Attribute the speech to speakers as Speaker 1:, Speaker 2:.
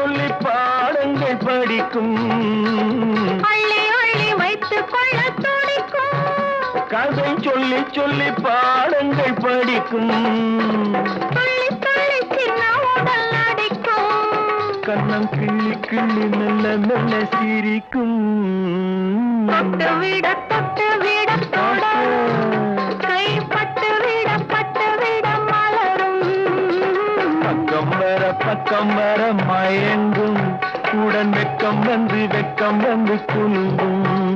Speaker 1: சொல்லி பாடங்கள் படிக்கும்.
Speaker 2: அள்ளி அள்ளி வைத்துக் கொள்ள துடிக்கும்.
Speaker 1: கதை சொல்லி சொல்லி பாடங்கள் படிக்கும்.
Speaker 2: துள்ளி துள்ளி சின்ன உடல் அடிக்கும்.
Speaker 1: கண்ணம் கிள்ளி கிள்ளி மெல்ல மெல்ல சிரிக்கும்.
Speaker 2: தொட்டு விட தொட கை பட்டு விட மலரும்.
Speaker 1: பக்கம் வர மயங்கும். உடன் வெக்கம் வந்து குலுங்கும்.